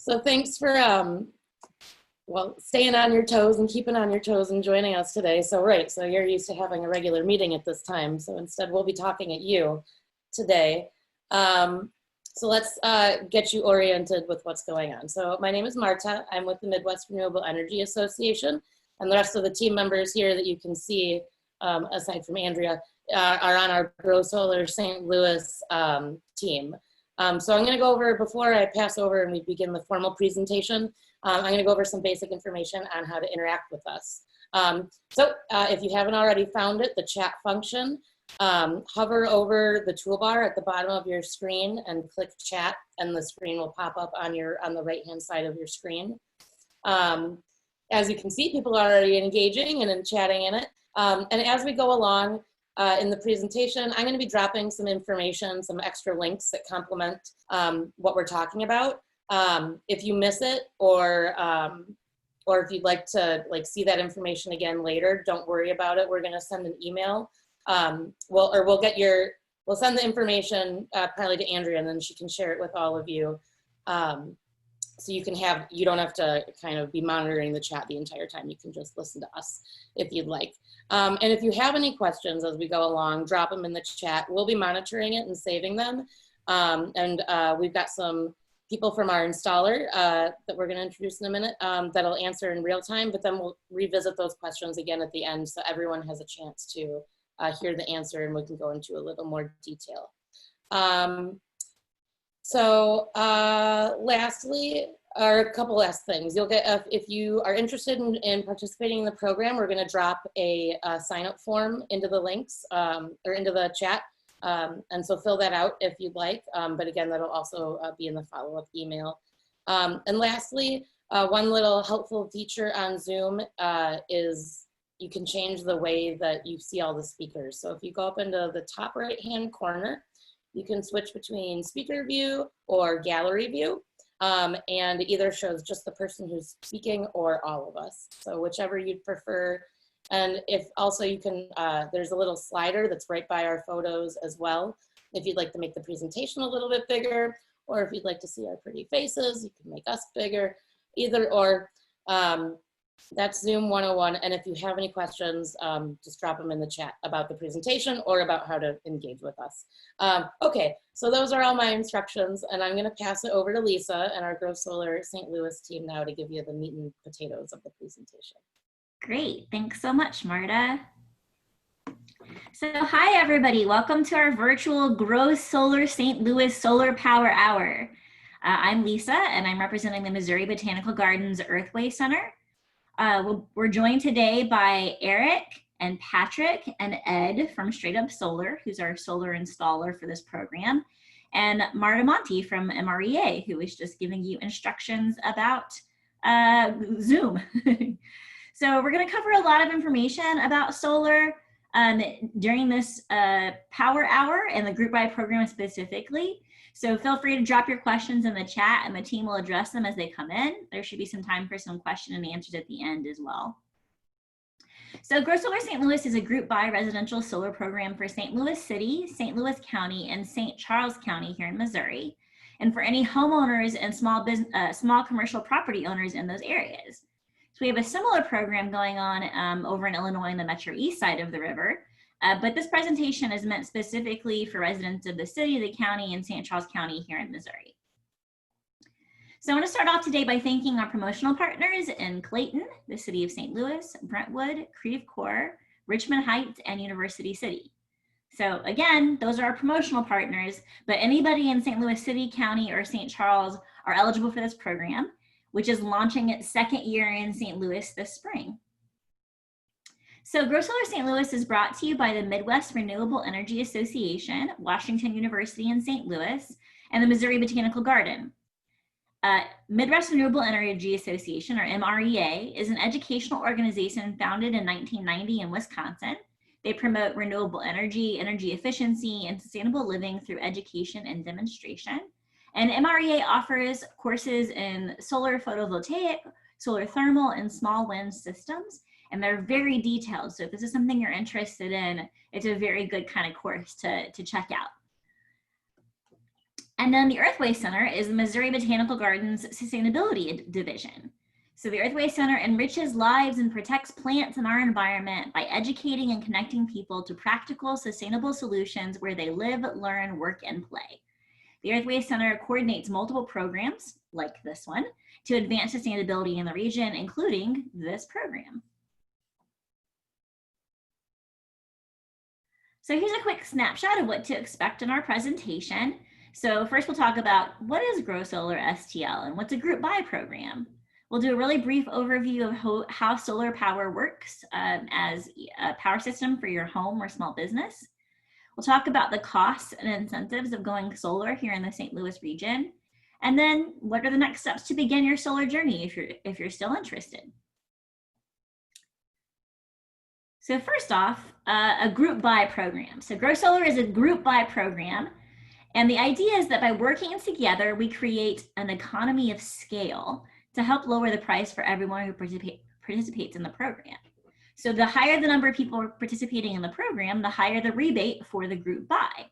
So thanks for well, staying on your toes and keeping on your toes and joining us today. So you're used to having a regular meeting at this time. So instead we'll be talking at you today. So let's get you oriented with what's going on. So my name is Marta. I'm with the Midwest Renewable Energy Association, and the rest of the team members here that you can see, aside from Andrea, are on our Grow Solar St. Louis team. So I'm going to go over, before I pass over and we begin the formal presentation, I'm going to go over some basic information on how to interact with us. If you haven't already found it, the chat function, hover over the toolbar at the bottom of your screen and click chat, and the screen will pop up on the right hand side of your screen. As you can see, people are already engaging and chatting in it. And as we go along in the presentation, I'm going to be dropping some information, some extra links that complement what we're talking about. If you miss it, or if you'd like to see that information again later, don't worry about it. We're going to send an email. We'll send the information probably to Andrea, and then she can share it with all of you. So you don't have to kind of be monitoring the chat the entire time. You can just listen to us if you'd like. And if you have any questions as we go along, drop them in the chat. We'll be monitoring it and saving them. We've got some people from our installer that we're going to introduce in a minute that'll answer in real time, but then we'll revisit those questions again at the end so everyone has a chance to hear the answer, and we can go into a little more detail. Lastly, or a couple last things. You'll get, if you are interested in participating in the program, we're going to drop a sign-up form into the links or into the chat. And so fill that out if you'd like. But again, that'll also be in the follow-up email. And lastly, one little helpful feature on Zoom is you can change the way that you see all the speakers. So if you go up into the top right-hand corner, you can switch between speaker view or gallery view, and it either shows just the person who's speaking or all of us. So whichever you'd prefer. And if also you can, there's a little slider that's right by our photos as well. If you'd like to make the presentation a little bit bigger, or if you'd like to see our pretty faces, you can make us bigger, either or. That's Zoom 101. And if you have any questions, just drop them in the chat about the presentation or about how to engage with us. Okay, so those are all my instructions, and I'm going to pass it over to Lisa and our Grow Solar St. Louis team now to give you the meat and potatoes of the presentation. Great, thanks so much, Marta. So hi everybody, welcome to our virtual Grow Solar St. Louis Solar Power Hour. I'm Lisa, and I'm representing the Missouri Botanical Gardens Earthway Center. We're joined today by Eric and Patrick and Ed from Straight Up Solar, who's our solar installer for this program, and Marta Monti from MREA, who is just giving you instructions about Zoom. So we're going to cover a lot of information about solar during this power hour and the Group Buy program specifically. So feel free to drop your questions in the chat, and the team will address them as they come in. There should be some time for some question and answers at the end as well. So Grow Solar St. Louis is a Group Buy residential solar program for St. Louis City, St. Louis County, and St. Charles County here in Missouri, and for any homeowners and small commercial property owners in those areas. So we have a similar program going on over in Illinois in the Metro East side of the river, but this presentation is meant specifically for residents of the city, the county, and St. Charles County here in Missouri. So I want to start off today by thanking our promotional partners in Clayton, the city of St. Louis, Brentwood, Creve Coeur, Richmond Heights, and University City. So again, those are our promotional partners, but anybody in St. Louis City, County, or St. Charles are eligible for this program, which is launching its second year in St. Louis this spring. So Grow Solar St. Louis is brought to you by the Midwest Renewable Energy Association, Washington University in St. Louis, and the Missouri Botanical Garden. Midwest Renewable Energy Association, or MREA, is an educational organization founded in 1990 in Wisconsin. They promote renewable energy, energy efficiency, and sustainable living through education and demonstration. And MREA offers courses in solar photovoltaic, solar thermal, and small wind systems, and they're very detailed. So if this is something you're interested in, it's a very good kind of course to check out. And then the Earthway Center is the Missouri Botanical Gardens Sustainability Division. So the Earthway Center enriches lives and protects plants in our environment by educating and connecting people to practical, sustainable solutions where they live, learn, work, and play. The Earthway Center coordinates multiple programs, like this one, to advance sustainability in the region, including this program. So here's a quick snapshot of what to expect in our presentation. So first we'll talk about what is Grow Solar STL and what's a group buy program. We'll do a really brief overview of how solar power works as a power system for your home or small business. We'll talk about the costs and incentives of going solar here in the St. Louis region. And then what are the next steps to begin your solar journey if you're still interested. So first off, a group buy program. So Grow Solar is a group buy program. And the idea is that by working together, we create an economy of scale to help lower the price for everyone who participates in the program. So the higher the number of people participating in the program, the higher the rebate for the group buy.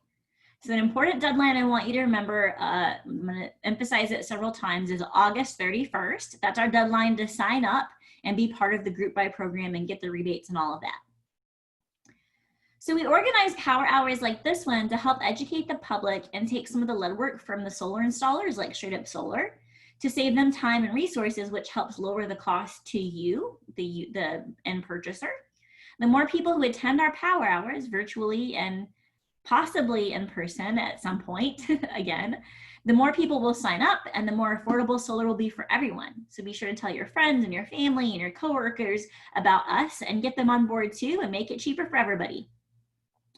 So an important deadline I want you to remember, I'm going to emphasize it several times, is August 31st. That's our deadline to sign up and be part of the group buy program and get the rebates and all of that. So we organize power hours like this one to help educate the public and take some of the lead work from the solar installers like Straight Up Solar to save them time and resources, which helps lower the cost to you, the end purchaser. The more people who attend our power hours virtually and possibly in person at some point, again, the more people will sign up and the more affordable solar will be for everyone. So be sure to tell your friends and your family and your coworkers about us and get them on board too and make it cheaper for everybody.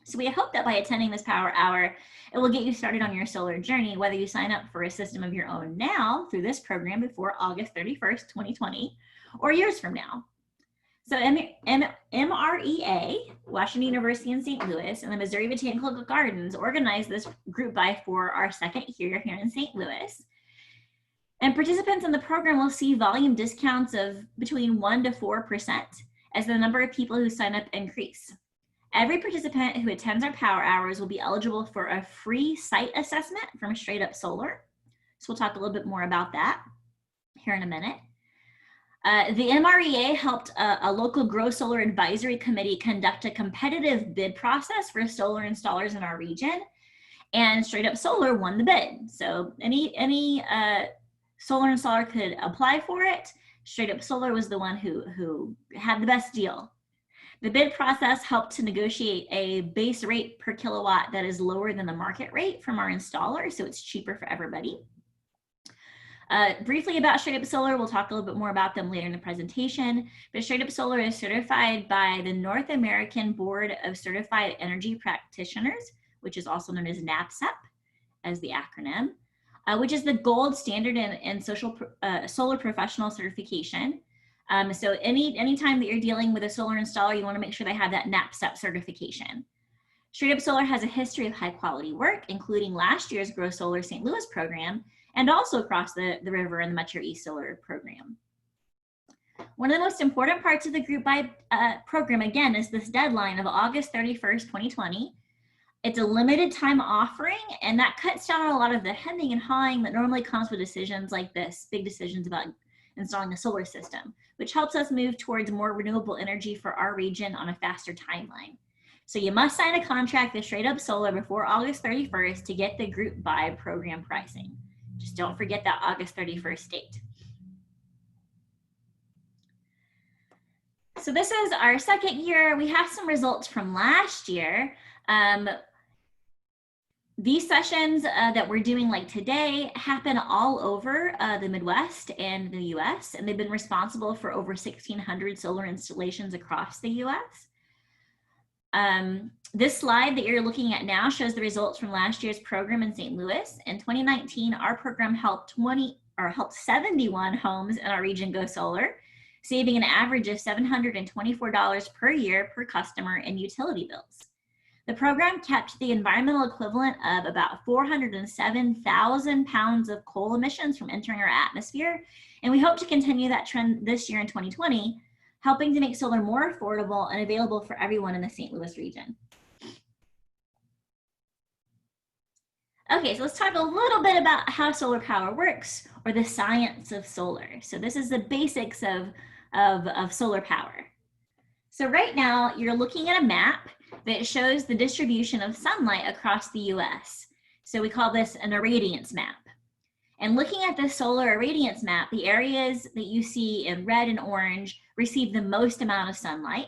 So we hope that by attending this power hour, it will get you started on your solar journey, whether you sign up for a system of your own now through this program before August 31st, 2020, or years from now. So MREA, Washington University in St. Louis, and the Missouri Botanical Gardens organized this group buy for our second year here in St. Louis. And participants in the program will see volume discounts of between 1% to 4% as the number of people who sign up increase. Every participant who attends our power hours will be eligible for a free site assessment from Straight Up Solar. So we'll talk a little bit more about that here in a minute. The MREA helped a local Grow Solar Advisory Committee conduct a competitive bid process for solar installers in our region, and Straight Up Solar won the bid. So any solar installer could apply for it. Straight Up Solar was the one who had the best deal. The bid process helped to negotiate a base rate per kilowatt that is lower than the market rate from our installer, so it's cheaper for everybody. Briefly about Straight Up Solar, we'll talk a little bit more about them later in the presentation, but Straight Up Solar is certified by the North American Board of Certified Energy Practitioners, which is also known as NABCEP as the acronym, which is the gold standard in solar professional certification. So anytime that you're dealing with a solar installer, you want to make sure they have that NABCEP certification. Straight Up Solar has a history of high quality work, including last year's Grow Solar St. Louis program, and also across the river in the Metro East Solar program. One of the most important parts of the group buy program, again, is this deadline of August 31st, 2020. It's a limited time offering, and that cuts down on a lot of the hemming and hawing that normally comes with decisions like this, big decisions about installing a solar system, which helps us move towards more renewable energy for our region on a faster timeline. So you must sign a contract with Straight Up Solar before August 31st to get the group buy program pricing. Just don't forget that August 31st date. So this is our second year. We have some results from last year. These sessions that we're doing like today happen all over the Midwest and the US, and they've been responsible for over 1,600 solar installations across the US. This slide that you're looking at now shows the results from last year's program in St. Louis. In 2019, our program helped 71 homes in our region go solar, saving an average of $724 per year per customer in utility bills. The program kept the environmental equivalent of about 407,000 pounds of coal emissions from entering our atmosphere, and we hope to continue that trend this year in 2020, helping to make solar more affordable and available for everyone in the St. Louis region. Okay, so let's talk a little bit about how solar power works, or the science of solar. So this is the basics of solar power. So right now, you're looking at a map that shows the distribution of sunlight across the US. So we call this an irradiance map. And looking at the solar irradiance map, the areas that you see in red and orange receive the most amount of sunlight.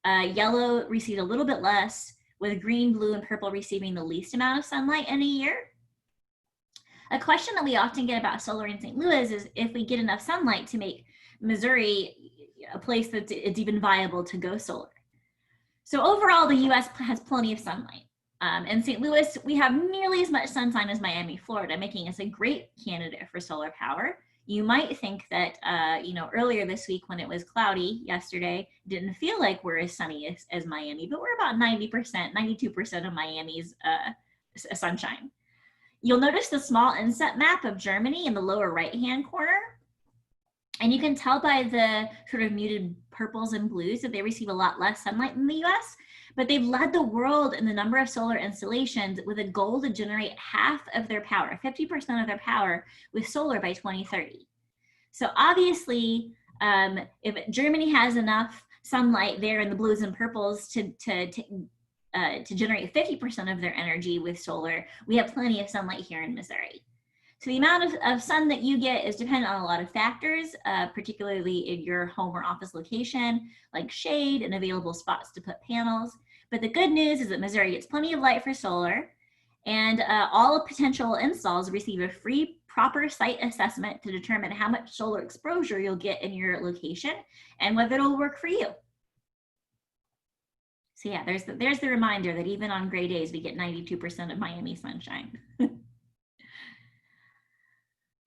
Yellow receive a little bit less, with green, blue, and purple receiving the least amount of sunlight in a year. A question that we often get about solar in St. Louis is if we get enough sunlight to make Missouri a place that it's even viable to go solar. So overall, the US has plenty of sunlight. In St. Louis, we have nearly as much sunshine as Miami, Florida, making us a great candidate for solar power. You might think that, earlier this week when it was cloudy yesterday, didn't feel like we're as sunny as Miami, but we're about 90%, 92% of Miami's sunshine. You'll notice the small inset map of Germany in the lower right-hand corner. And you can tell by the sort of muted purples and blues that they receive a lot less sunlight in the US, but they've led the world in the number of solar installations with a goal to generate half of their power, 50% of their power with solar by 2030. So obviously, if Germany has enough sunlight there in the blues and purples to generate 50% of their energy with solar, we have plenty of sunlight here in Missouri. So the amount of sun that you get is dependent on a lot of factors, particularly in your home or office location, like shade and available spots to put panels. But the good news is that Missouri gets plenty of light for solar, and all potential installs receive a free proper site assessment to determine how much solar exposure you'll get in your location and whether it'll work for you. So yeah, there's the reminder that even on gray days, we get 92% of Miami sunshine.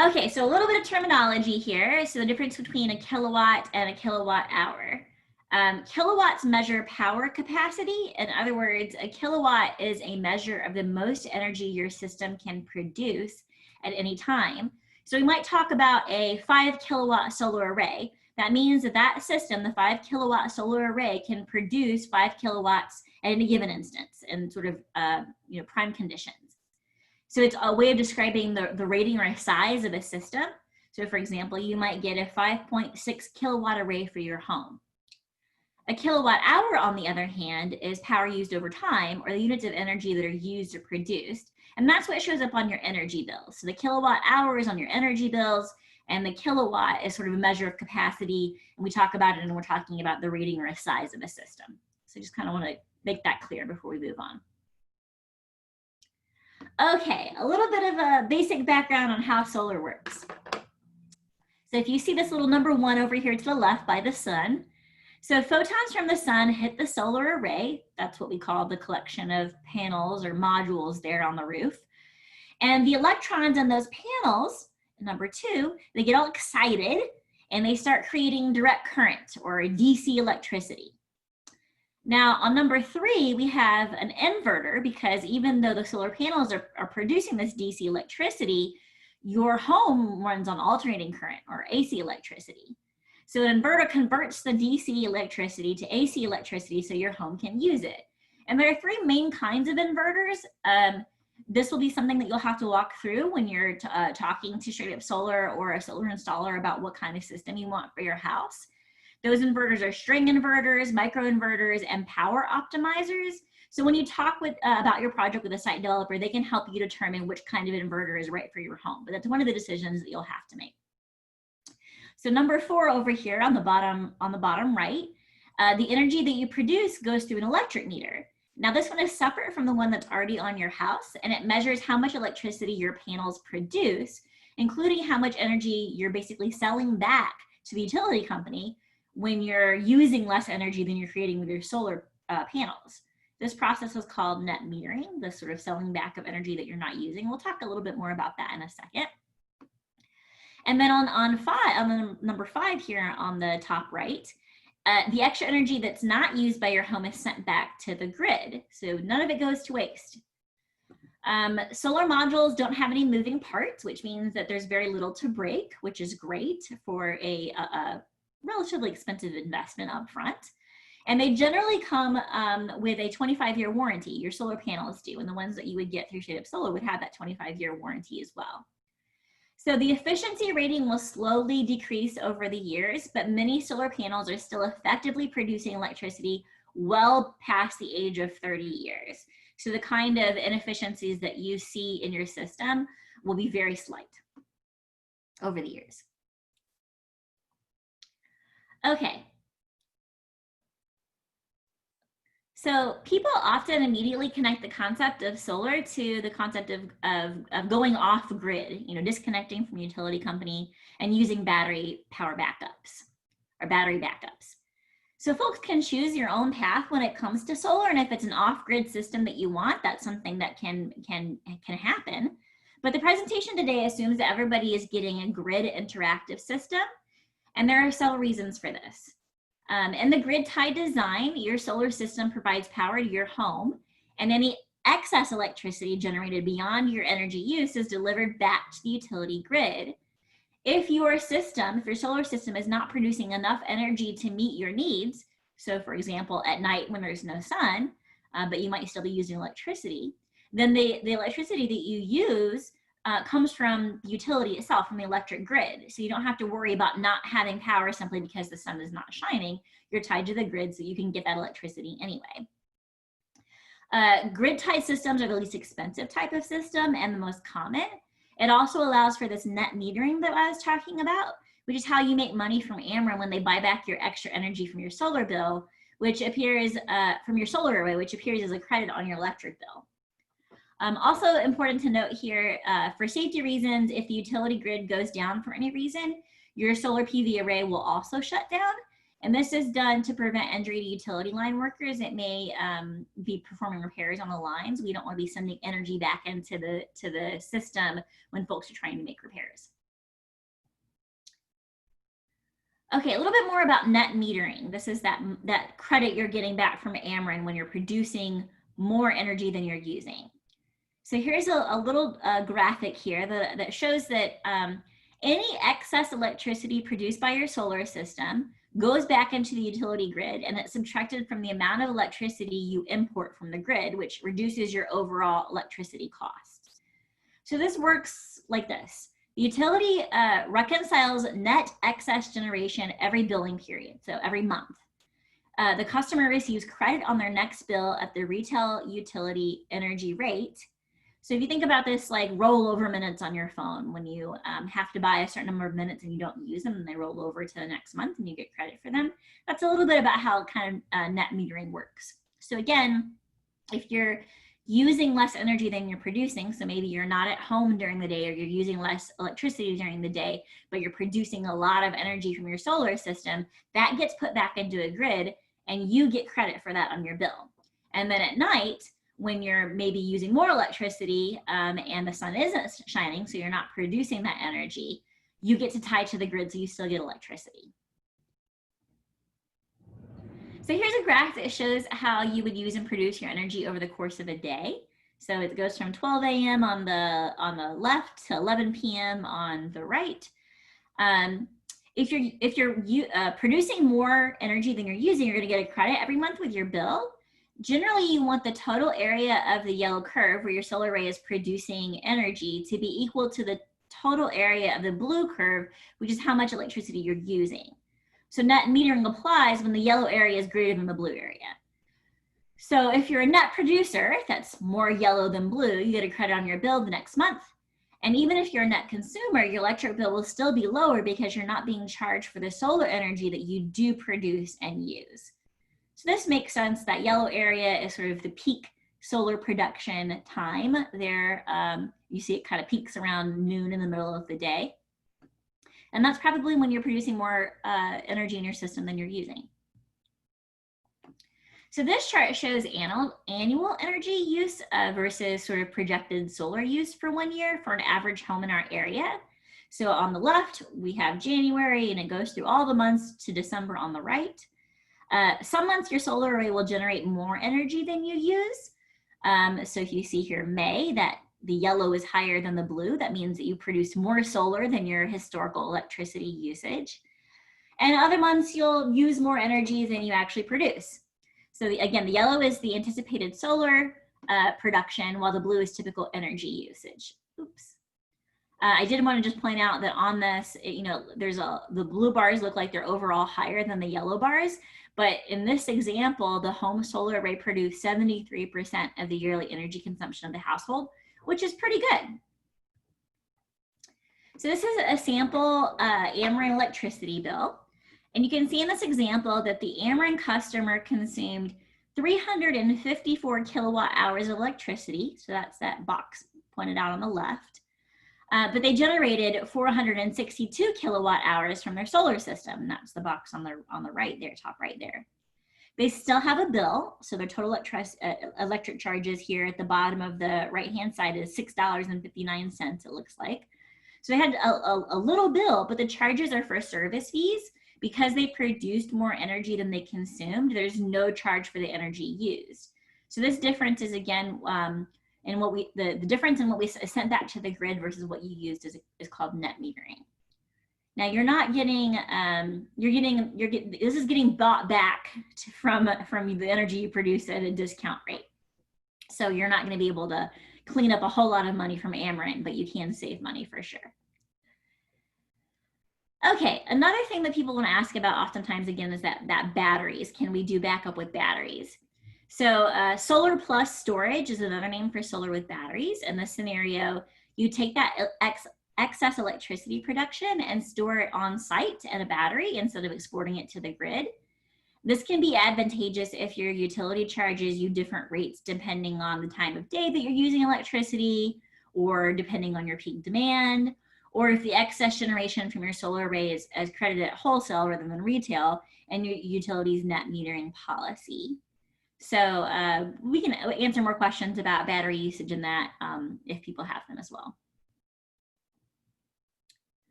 Okay, so a little bit of terminology here. So the difference between a kilowatt and a kilowatt hour. Kilowatts measure power capacity. In other words, a kilowatt is a measure of the most energy your system can produce at any time. So we might talk about a 5 kilowatt solar array. That means that that system, the 5 kilowatt solar array, can produce 5 kilowatts at any given instance in sort of prime conditions. So it's a way of describing the rating or size of a system. So for example, you might get a 5.6 kilowatt array for your home. A kilowatt hour, on the other hand, is power used over time, or the units of energy that are used or produced. And that's what shows up on your energy bills. So the kilowatt hour is on your energy bills, and the kilowatt is sort of a measure of capacity. And we talk about it when we're talking about the rating or size of a system. So just kind of want to make that clear before we move on. Okay, a little bit of a basic background on how solar works. So if you see this little number 1 over here to the left by the sun, so photons from the sun hit the solar array. That's what we call the collection of panels or modules there on the roof. And the electrons in those panels, number 2, they get all excited and they start creating direct current or DC electricity. Now on number 3, we have an inverter, because even though the solar panels are producing this DC electricity, your home runs on alternating current or AC electricity. So an inverter converts the DC electricity to AC electricity so your home can use it. And there are 3 main kinds of inverters. This will be something that you'll have to walk through when you're talking to Straight Up Solar or a solar installer about what kind of system you want for your house. Those inverters are string inverters, microinverters, and power optimizers. So when you talk about your project with a site developer, they can help you determine which kind of inverter is right for your home. But that's one of the decisions that you'll have to make. So number 4 over here on the bottom right, the energy that you produce goes through an electric meter. Now this one is separate from the one that's already on your house, and it measures how much electricity your panels produce, including how much energy you're basically selling back to the utility company when you're using less energy than you're creating with your solar panels. This process is called net metering, the sort of selling back of energy that you're not using. We'll talk a little bit more about that in a second. And then on number 5 here on the top right, the extra energy that's not used by your home is sent back to the grid. So none of it goes to waste. Solar modules don't have any moving parts, which means that there's very little to break, which is great for a relatively expensive investment up front. And they generally come with a 25-year warranty. Your solar panels do, and the ones that you would get through Straight Up Solar would have that 25-year warranty as well. So the efficiency rating will slowly decrease over the years, but many solar panels are still effectively producing electricity well past the age of 30 years. So the kind of inefficiencies that you see in your system will be very slight over the years. Okay. So people often immediately connect the concept of solar to the concept of going off grid, disconnecting from utility company and using battery power backups or battery backups. So folks can choose your own path when it comes to solar, and if it's an off-grid system that you want, that's something that can happen. But the presentation today assumes that everybody is getting a grid interactive system, and there are several reasons for this. In the grid tie design, your solar system provides power to your home, and any excess electricity generated beyond your energy use is delivered back to the utility grid. If your solar system is not producing enough energy to meet your needs, so for example, at night when there's no sun, but you might still be using electricity, then the electricity that you use comes from the utility itself, from the electric grid. So you don't have to worry about not having power simply because the sun is not shining. You're tied to the grid so you can get that electricity anyway. Grid tied systems are the least expensive type of system and the most common. It also allows for this net metering that I was talking about, which is how you make money from Ameren when they buy back your extra energy from your solar bill, which appears from your solar array, which appears as a credit on your electric bill. Also important to note here, for safety reasons, if the utility grid goes down for any reason, your solar PV array will also shut down. And this is done to prevent injury to utility line workers. It may be performing repairs on the lines. We don't want to be sending energy back into the system when folks are trying to make repairs. Okay, a little bit more about net metering. This is that credit you're getting back from Ameren when you're producing more energy than you're using. So here's a little graphic here that shows that any excess electricity produced by your solar system goes back into the utility grid, and it's subtracted from the amount of electricity you import from the grid, which reduces your overall electricity costs. So this works like this. The utility reconciles net excess generation every billing period, so every month. The customer receives credit on their next bill at the retail utility energy rate. So if you think about this like rollover minutes on your phone, when you have to buy a certain number of minutes and you don't use them and they roll over to the next month and you get credit for them, that's a little bit about how kind of net metering works. So again, if you're using less energy than you're producing, so maybe you're not at home during the day or you're using less electricity during the day, but you're producing a lot of energy from your solar system, that gets put back into a grid and you get credit for that on your bill. And then at night, when you're maybe using more electricity and the sun isn't shining, so you're not producing that energy, you get to tie to the grid so you still get electricity. So here's a graph that shows how you would use and produce your energy over the course of a day. So it goes from 12 a.m. on the left to 11 p.m. on the right. If you're producing more energy than you're using, you're going to get a credit every month with your bill. Generally, you want the total area of the yellow curve where your solar array is producing energy to be equal to the total area of the blue curve, which is how much electricity you're using. So net metering applies when the yellow area is greater than the blue area. So if you're a net producer, that's more yellow than blue, you get a credit on your bill the next month. And even if you're a net consumer, your electric bill will still be lower because you're not being charged for the solar energy that you do produce and use. So this makes sense. That yellow area is sort of the peak solar production time. There, you see it kind of peaks around noon in the middle of the day. And that's probably when you're producing more energy in your system than you're using. So this chart shows annual energy use versus sort of projected solar use for 1 year for an average home in our area. So on the left, we have January, and it goes through all the months to December on the right. Some months your solar array will generate more energy than you use. So if you see here May, that the yellow is higher than the blue, that means that you produce more solar than your historical electricity usage. And other months you'll use more energy than you actually produce. So again, the yellow is the anticipated solar production, while the blue is typical energy usage. Oops. I did want to just point out that on this, the blue bars look like they're overall higher than the yellow bars, but in this example, the home solar array produced 73% of the yearly energy consumption of the household, which is pretty good. So this is a sample Ameren electricity bill. And you can see in this example that the Ameren customer consumed 354 kilowatt hours of electricity. So that's that box pointed out on the left. But they generated 462 kilowatt hours from their solar system. That's the box on the right there, top right there. They still have a bill. So their total electric charges here at the bottom of the right-hand side is $6.59, it looks like. So they had a little bill, but the charges are for service fees. Because they produced more energy than they consumed, there's no charge for the energy used. So this difference is, again, and the difference in what we sent back to the grid versus what you used is called net metering. Now you're not getting, this is getting bought back from the energy you produce at a discount rate. So you're not going to be able to clean up a whole lot of money from Ameren, but you can save money for sure. Okay, another thing that people want to ask about oftentimes, again, is that batteries. Can we do backup with batteries? So solar plus storage is another name for solar with batteries. In this scenario, you take that excess electricity production and store it on site in a battery instead of exporting it to the grid. This can be advantageous if your utility charges you different rates depending on the time of day that you're using electricity, or depending on your peak demand, or if the excess generation from your solar array is credited at wholesale rather than retail, and your utility's net metering policy. So we can answer more questions about battery usage in that if people have them as well.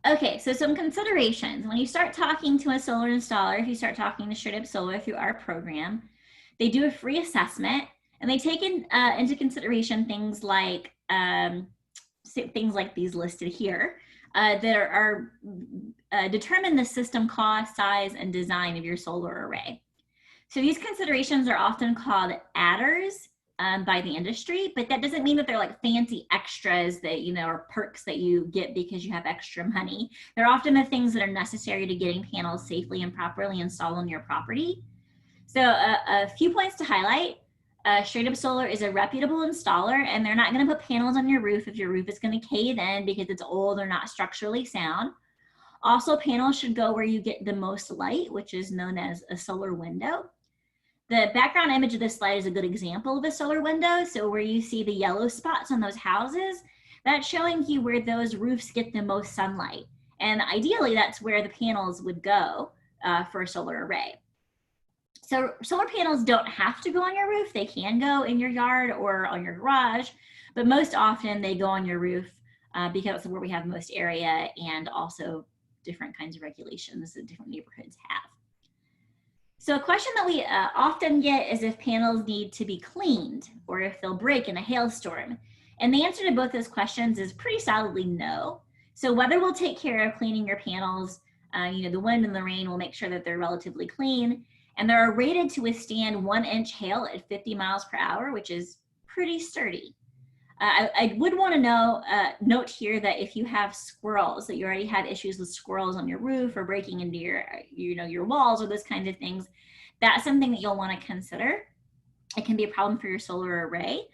Okay, so some considerations. When you start talking to a solar installer, if you start talking to Straight Up Solar through our program, they do a free assessment, and they take into consideration things like these listed here that determine the system cost, size, and design of your solar array. So these considerations are often called adders by the industry, but that doesn't mean that they're like fancy extras that, or perks that you get because you have extra money. They're often the things that are necessary to getting panels safely and properly installed on your property. So a few points to highlight. Straight Up Solar is a reputable installer, and they're not going to put panels on your roof if your roof is going to cave in because it's old or not structurally sound. Also, panels should go where you get the most light, which is known as a solar window. The background image of this slide is a good example of a solar window. So where you see the yellow spots on those houses, that's showing you where those roofs get the most sunlight. And ideally, that's where the panels would go for a solar array. So solar panels don't have to go on your roof. They can go in your yard or on your garage, but most often they go on your roof because it's where we have most area, and also different kinds of regulations that different neighborhoods have. So a question that we often get is if panels need to be cleaned or if they'll break in a hailstorm. And the answer to both those questions is pretty solidly no. So weather will take care of cleaning your panels. The wind and the rain will make sure that they're relatively clean. And they're rated to withstand 1-inch hail at 50 miles per hour, which is pretty sturdy. I would want to note here that if you have squirrels, that you already had issues with squirrels on your roof or breaking into your walls or those kinds of things, that's something that you'll want to consider. It can be a problem for your solar array.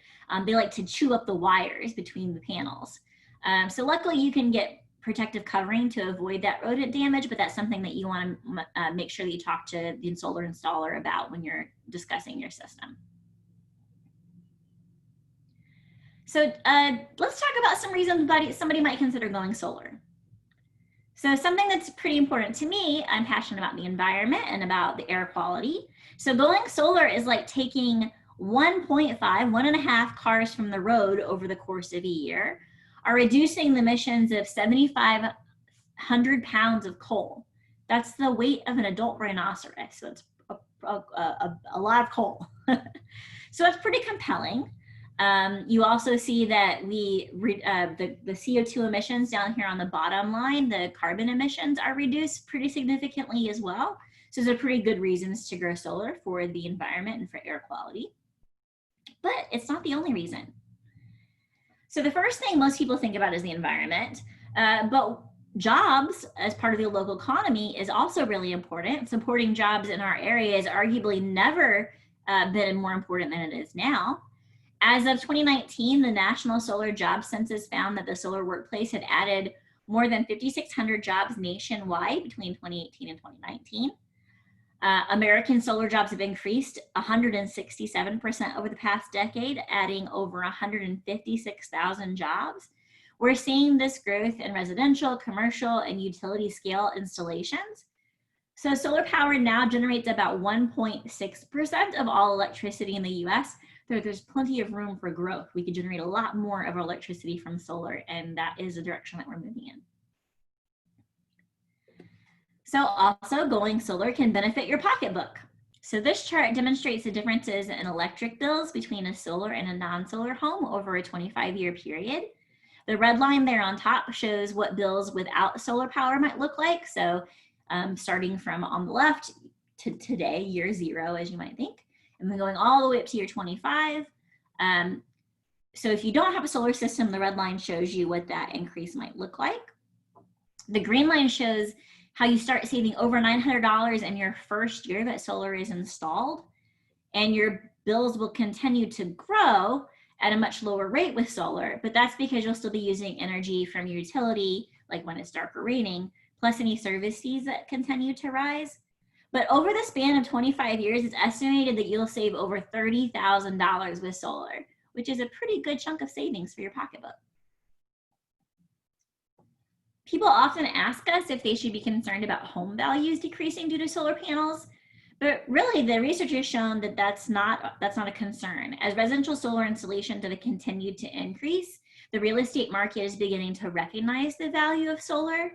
They like to chew up the wires between the panels. So luckily you can get protective covering to avoid that rodent damage, but that's something that you want to make sure that you talk to the solar installer about when you're discussing your system. So let's talk about some reasons somebody might consider going solar. So something that's pretty important to me, I'm passionate about the environment and about the air quality. So going solar is like taking 1.5 cars from the road over the course of a year, are reducing the emissions of 7,500 pounds of coal. That's the weight of an adult rhinoceros. So it's a lot of coal. So that's pretty compelling. You also see that the CO2 emissions down here on the bottom line, the carbon emissions are reduced pretty significantly as well. So those are pretty good reasons to grow solar for the environment and for air quality. But it's not the only reason. So the first thing most people think about is the environment, but jobs as part of the local economy is also really important. Supporting jobs in our area has arguably never been more important than it is now. As of 2019, the National Solar Jobs Census found that the solar workplace had added more than 5,600 jobs nationwide between 2018 and 2019. American solar jobs have increased 167% over the past decade, adding over 156,000 jobs. We're seeing this growth in residential, commercial, and utility scale installations. So solar power now generates about 1.6% of all electricity in the US. There's plenty of room for growth. We could generate a lot more of our electricity from solar, and that is the direction that we're moving in. So also going solar can benefit your pocketbook. So this chart demonstrates the differences in electric bills between a solar and a non-solar home over a 25-year period. The red line there on top shows what bills without solar power might look like. So starting from on the left to today, year 0, as you might think, and then going all the way up to year 25. So if you don't have a solar system, the red line shows you what that increase might look like. The green line shows how you start saving over $900 in your first year that solar is installed, and your bills will continue to grow at a much lower rate with solar, but that's because you'll still be using energy from your utility, like when it's dark or raining, plus any service fees that continue to rise. But over the span of 25 years, it's estimated that you'll save over $30,000 with solar, which is a pretty good chunk of savings for your pocketbook. People often ask us if they should be concerned about home values decreasing due to solar panels, but really the research has shown that that's not a concern. As residential solar installations have continued to increase, the real estate market is beginning to recognize the value of solar.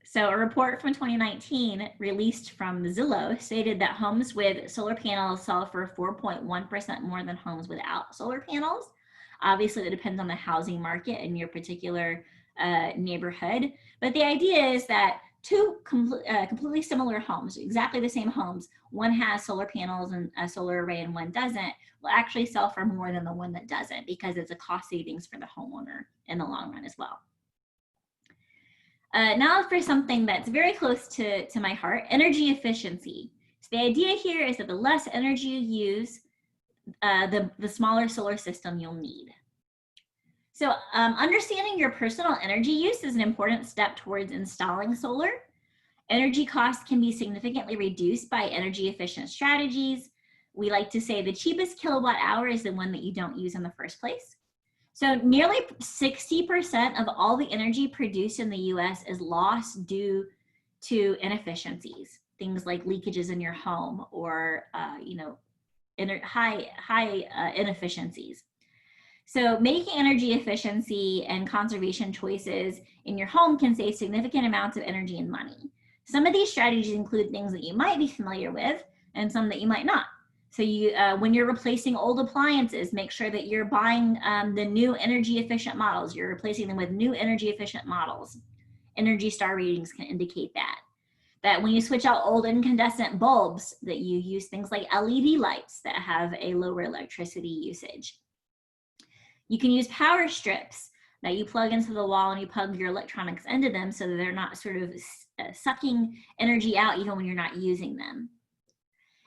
So a report from 2019 released from Zillow stated that homes with solar panels sell for 4.1% more than homes without solar panels. Obviously, it depends on the housing market in your particular neighborhood. But the idea is that two completely similar homes, exactly the same homes, one has solar panels and a solar array and one doesn't, will actually sell for more than the one that doesn't because it's a cost savings for the homeowner in the long run as well. Now for something that's very close to my heart, energy efficiency. So the idea here is that the less energy you use, the smaller solar system you'll need. So understanding your personal energy use is an important step towards installing solar. Energy costs can be significantly reduced by energy efficient strategies. We like to say the cheapest kilowatt hour is the one that you don't use in the first place. So nearly 60% of all the energy produced in the US is lost due to inefficiencies, things like leakages in your home or high inefficiencies. So making energy efficiency and conservation choices in your home can save significant amounts of energy and money. Some of these strategies include things that you might be familiar with and some that you might not. So when you're replacing old appliances, make sure that you're buying the new energy efficient models. You're replacing them with new energy efficient models. Energy Star ratings can indicate that. That when you switch out old incandescent bulbs, that you use things like LED lights that have a lower electricity usage. You can use power strips that you plug into the wall and you plug your electronics into them so that they're not sort of sucking energy out even when you're not using them.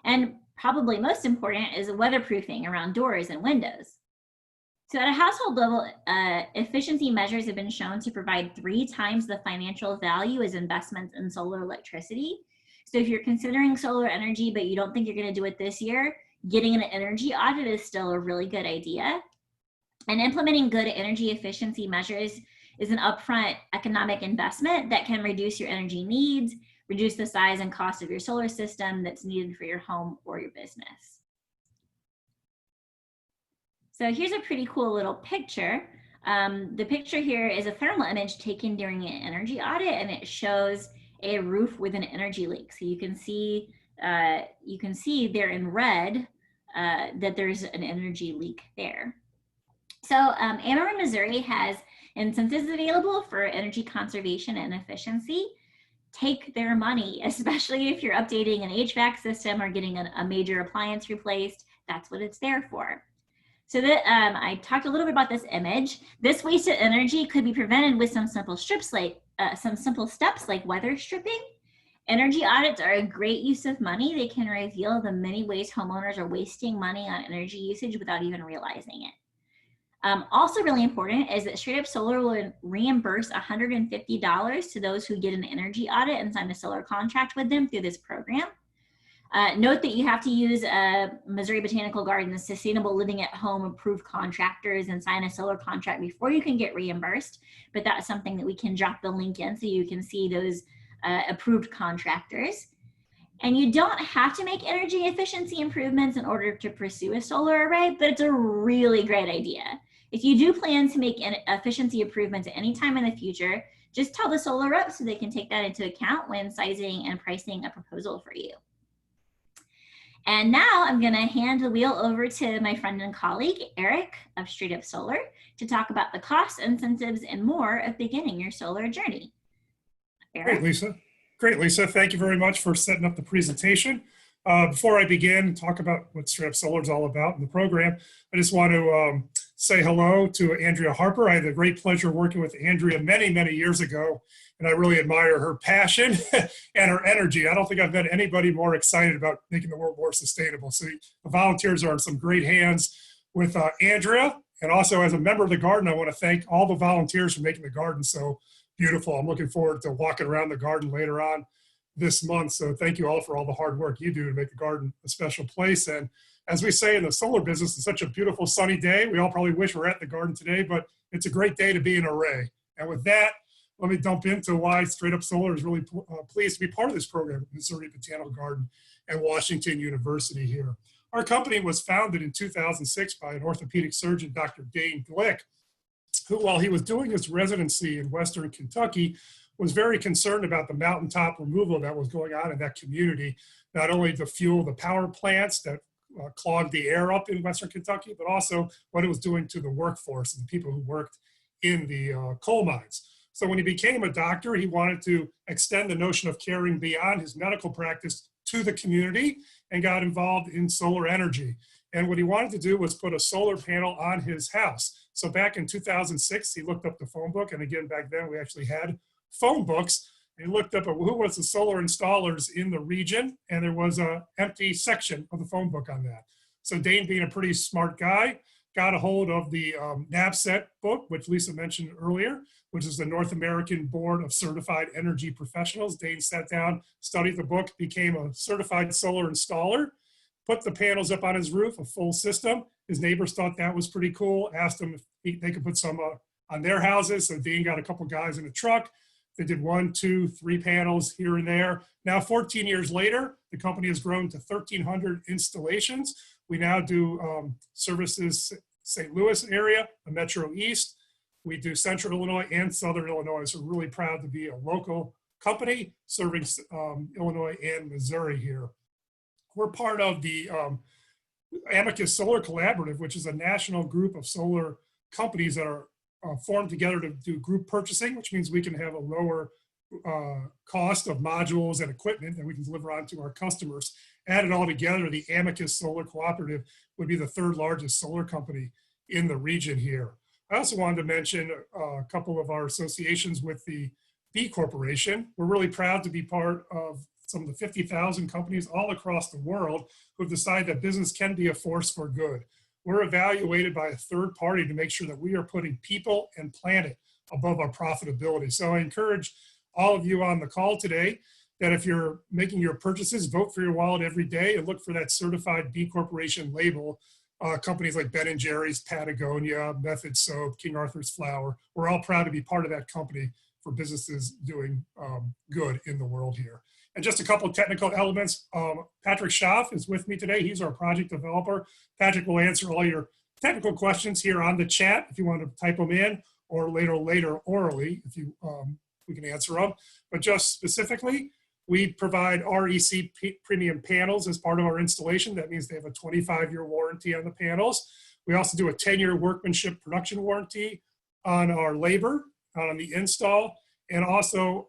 And probably most important is weatherproofing around doors and windows. So at a household level, efficiency measures have been shown to provide 3 times the financial value as investments in solar electricity. So if you're considering solar energy, but you don't think you're going to do it this year, getting an energy audit is still a really good idea. And implementing good energy efficiency measures is an upfront economic investment that can reduce your energy needs, reduce the size and cost of your solar system that's needed for your home or your business. So here's a pretty cool little picture. The picture here is a thermal image taken during an energy audit, and it shows a roof with an energy leak. So you can see there in red that there's an energy leak there. So Ann Arbor, Missouri has incentives available for energy conservation and efficiency. Take their money, especially if you're updating an HVAC system or getting a major appliance replaced. That's what it's there for. So that I talked a little bit about this image. This wasted energy could be prevented with some simple steps like weather stripping. Energy audits are a great use of money. They can reveal the many ways homeowners are wasting money on energy usage without even realizing it. Also really important is that Straight Up Solar will reimburse $150 to those who get an energy audit and sign a solar contract with them through this program. Note that you have to use Missouri Botanical Gardens Sustainable Living at Home approved contractors and sign a solar contract before you can get reimbursed, but that's something that we can drop the link in so you can see those approved contractors. And you don't have to make energy efficiency improvements in order to pursue a solar array, but it's a really great idea. If you do plan to make efficiency improvements at any time in the future, just tell the solar rep so they can take that into account when sizing and pricing a proposal for you. And now I'm going to hand the wheel over to my friend and colleague, Eric of Straight Up Solar, to talk about the costs, incentives, and more of beginning your solar journey. Eric? Great, Lisa. Great, Lisa. Thank you very much for setting up the presentation. Before I begin and talk about what Straight Up Solar is all about in the program, I just want to say hello to Andrea Harper. I had the great pleasure working with Andrea many, many years ago, and I really admire her passion and her energy. I don't think I've met anybody more excited about making the world more sustainable. So the volunteers are in some great hands with Andrea. And also as a member of the garden, I want to thank all the volunteers for making the garden so beautiful. I'm looking forward to walking around the garden later on this month. So thank you all for all the hard work you do to make the garden a special place. And as we say in the solar business, it's such a beautiful sunny day. We all probably wish we're at the garden today, but it's a great day to be in Array. And with that, let me dump into why Straight Up Solar is really pleased to be part of this program at Missouri Botanical Garden and Washington University here. Our company was founded in 2006 by an orthopedic surgeon, Dr. Dane Glick, who, while he was doing his residency in Western Kentucky, was very concerned about the mountaintop removal that was going on in that community, not only to fuel the power plants that clogged the air up in Western Kentucky, but also what it was doing to the workforce and the people who worked in the coal mines. So when he became a doctor, he wanted to extend the notion of caring beyond his medical practice to the community and got involved in solar energy. And what he wanted to do was put a solar panel on his house. So back in 2006, he looked up the phone book. And again, back then we actually had phone books. He looked up at who was the solar installers in the region. And there was an empty section of the phone book on that. So Dane, being a pretty smart guy, got a hold of the NABCET book, which Lisa mentioned earlier, which is the North American Board of Certified Energy Professionals. Dane sat down, studied the book, became a certified solar installer, put the panels up on his roof, a full system. His neighbors thought that was pretty cool, asked him if they could put some on their houses. So Dane got a couple guys in a truck. They did 1, 2, 3 panels here and there. Now, 14 years later, the company has grown to 1,300 installations. We now do services St. Louis area, the Metro East. We do Central Illinois and Southern Illinois. So we're really proud to be a local company serving Illinois and Missouri here. We're part of the Amicus Solar Collaborative, which is a national group of solar companies that are formed together to do group purchasing, which means we can have a lower cost of modules and equipment that we can deliver on to our customers. Added all together, the Amicus Solar Cooperative would be the 3rd largest solar company in the region here. I also wanted to mention a couple of our associations with the B Corporation. We're really proud to be part of some of the 50,000 companies all across the world who have decided that business can be a force for good. We're evaluated by a 3rd party to make sure that we are putting people and planet above our profitability. So I encourage all of you on the call today that if you're making your purchases, vote for your wallet every day and look for that certified B Corporation label. Companies like Ben & Jerry's, Patagonia, Method Soap, King Arthur's Flour, we're all proud to be part of that company for businesses doing good in the world here. And just a couple of technical elements. Patrick Schaff is with me today. He's our project developer. Patrick will answer all your technical questions here on the chat if you want to type them in, or later orally if you we can answer them. But just specifically, We provide REC premium panels as part of our installation. That means they have a 25-year warranty on the panels. We also do a 10-year workmanship production warranty on our labor, on the install. And also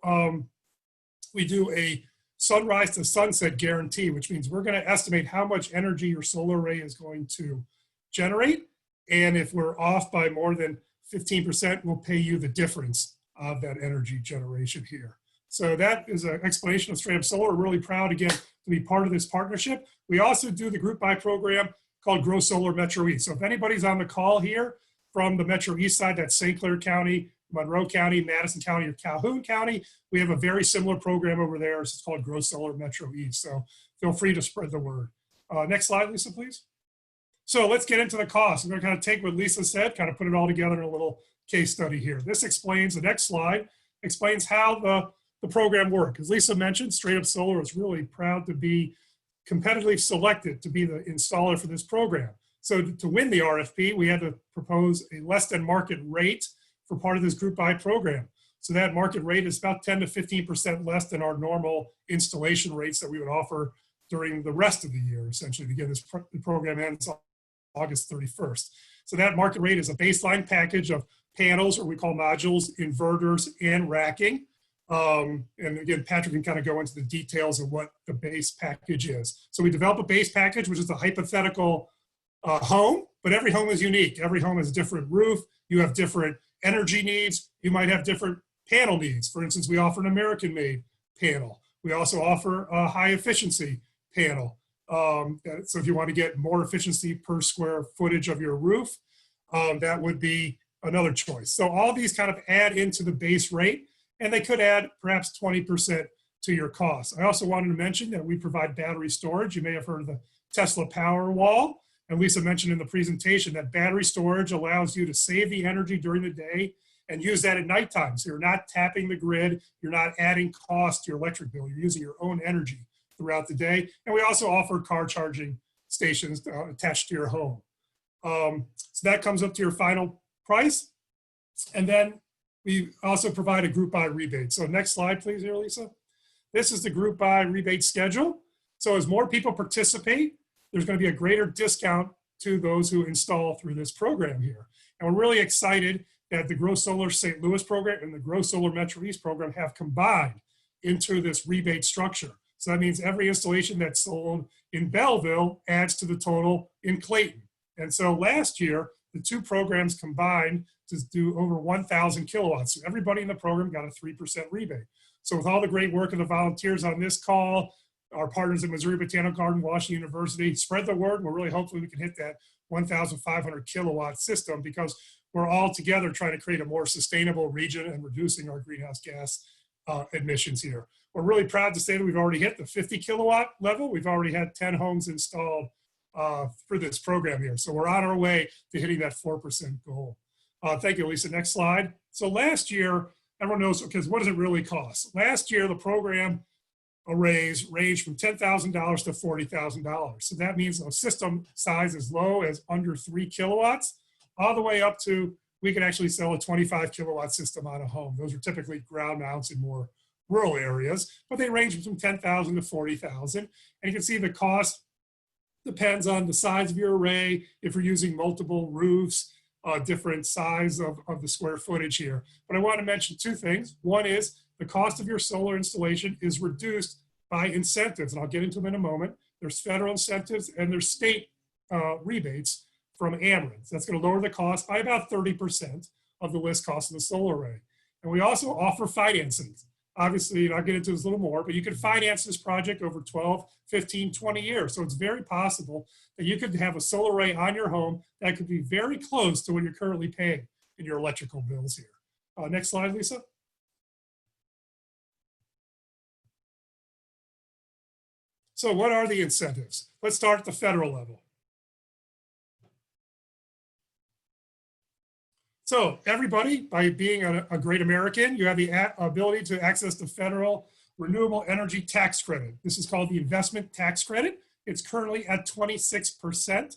we do a sunrise to sunset guarantee, which means we're going to estimate how much energy your solar array is going to generate. And if we're off by more than 15%, we'll pay you the difference of that energy generation here. So that is an explanation of Straight Up Solar. We're really proud, again, to be part of this partnership. We also do the group buy program called Grow Solar Metro East. So if anybody's on the call here from the Metro East side, that's St. Clair County, Monroe County, Madison County, or Calhoun County, we have a very similar program over there. It's called Grow Solar Metro East. So feel free to spread the word. Next slide, Lisa, please. So let's get into the cost. I'm going to kind of take what Lisa said, kind of put it all together in a little case study here. This explains, the next slide explains how the program works. As Lisa mentioned, Straight Up Solar is really proud to be competitively selected to be the installer for this program. So to win the RFP, we had to propose a less than market rate for part of this group buy program. So that market rate is about 10 to 15% less than our normal installation rates that we would offer during the rest of the year, essentially. Again, this program ends August 31st. So that market rate is a baseline package of panels, or we call modules, inverters, and racking. And again, Patrick can kind of go into the details of what the base package is. So we develop a base package, which is a hypothetical home, but every home is unique. Every home has a different roof. You have different energy needs. You might have different panel needs. For instance, we offer an American-made panel. We also offer a high efficiency panel. So if you want to get more efficiency per square footage of your roof, that would be another choice. So all these kind of add into the base rate, and they could add perhaps 20% to your cost. I also wanted to mention that we provide battery storage. You may have heard of the Tesla Powerwall. And Lisa mentioned in the presentation that battery storage allows you to save the energy during the day and use that at nighttime. So you're not tapping the grid, you're not adding cost to your electric bill, you're using your own energy throughout the day. And we also offer car charging stations attached to your home. So that comes up to your final price. And then we also provide a group buy rebate. So next slide, please, here, Lisa. This is the group buy rebate schedule. So as more people participate, there's going to be a greater discount to those who install through this program here. And we're really excited that the Grow Solar St. Louis program and the Grow Solar Metro East program have combined into this rebate structure. So that means every installation that's sold in Belleville adds to the total in Clayton. And so last year, the two programs combined to do over 1,000 kilowatts. So everybody in the program got a 3% rebate. So with all the great work of the volunteers on this call, our partners at Missouri Botanical Garden, Washington University, spread the word. We're really hopefully we can hit that 1,500 kilowatt system, because we're all together trying to create a more sustainable region and reducing our greenhouse gas emissions here. We're really proud to say that we've already hit the 50 kilowatt level. We've already had 10 homes installed for this program here. So we're on our way to hitting that 4% goal. Thank you, Lisa. Next slide. So last year, everyone knows, because what does it really cost? Last year, the program arrays range from $10,000 to $40,000. So that means a system size as low as under 3 kilowatts, all the way up to, we can actually sell a 25 kilowatt system on a home. Those are typically ground mounts in more rural areas, but they range from 10,000 to 40,000. And you can see the cost depends on the size of your array, if you're using multiple roofs, different size of the square footage here. But I want to mention two things. One is the cost of your solar installation is reduced by incentives, and I'll get into them in a moment. There's federal incentives and there's state rebates from Ameren. That's going to lower the cost by about 30% of the list cost of the solar array. And we also offer financing. Obviously, I'll get into this a little more, but you can finance this project over 12, 15, 20 years. So it's very possible that you could have a solar array on your home that could be very close to what you're currently paying in your electrical bills here. Next slide, Lisa. So what are the incentives? Let's start at the federal level. So everybody, by being a great American, you have the ability to access the federal renewable energy tax credit. This is called the investment tax credit. It's currently at 26%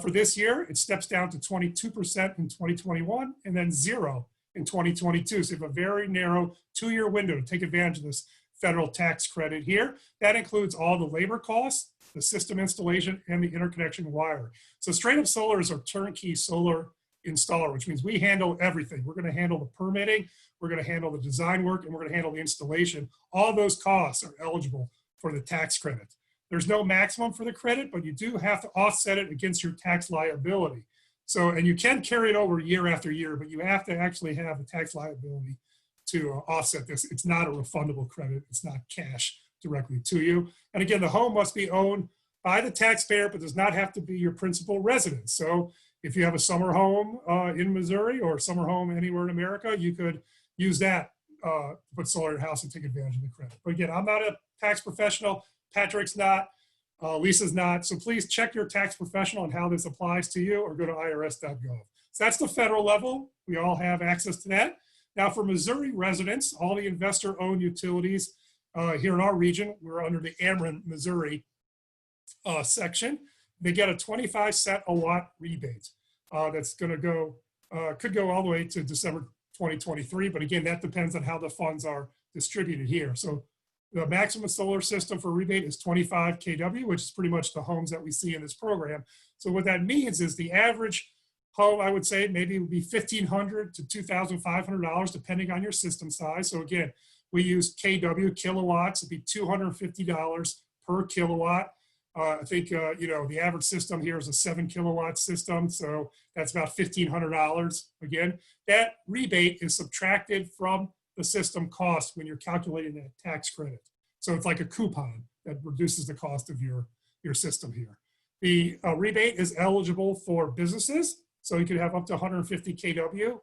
for this year. It steps down to 22% in 2021 and then 0 in 2022. So you have a very narrow 2-year window to take advantage of this federal tax credit here. That includes all the labor costs, the system installation, and the interconnection wire. So Straight Up Solar is our turnkey solar installer, which means we handle everything. We're going to handle the permitting, we're going to handle the design work, and we're going to handle the installation. All those costs are eligible for the tax credit. There's no maximum for the credit, but you do have to offset it against your tax liability. So, and you can carry it over year after year, but you have to actually have a tax liability to offset this. It's not a refundable credit. It's not cash directly to you. And again, the home must be owned by the taxpayer, but does not have to be your principal residence. So if you have a summer home in Missouri or a summer home anywhere in America, you could use that to put solar in your house and take advantage of the credit. But again, I'm not a tax professional. Patrick's not. Lisa's not. So please check your tax professional on how this applies to you or go to irs.gov. So that's the federal level. We all have access to that. Now for Missouri residents, all the investor-owned utilities here in our region, we're under the Ameren, Missouri section. They get a 25-cent a watt rebate that's going to go, could go all the way to December 2023. But again, that depends on how the funds are distributed here. So the maximum solar system for rebate is 25 kW, which is pretty much the homes that we see in this program. So what that means is the average home, I would say, maybe would be $1,500 to $2,500, depending on your system size. So again, we use kW, kilowatts. It'd be $250 per kilowatt. I think, you know, the average system here is a 7 kilowatt system. So that's about $1,500. Again, that rebate is subtracted from the system cost when you're calculating that tax credit. So it's like a coupon that reduces the cost of your system here. The rebate is eligible for businesses. So you could have up to 150 kW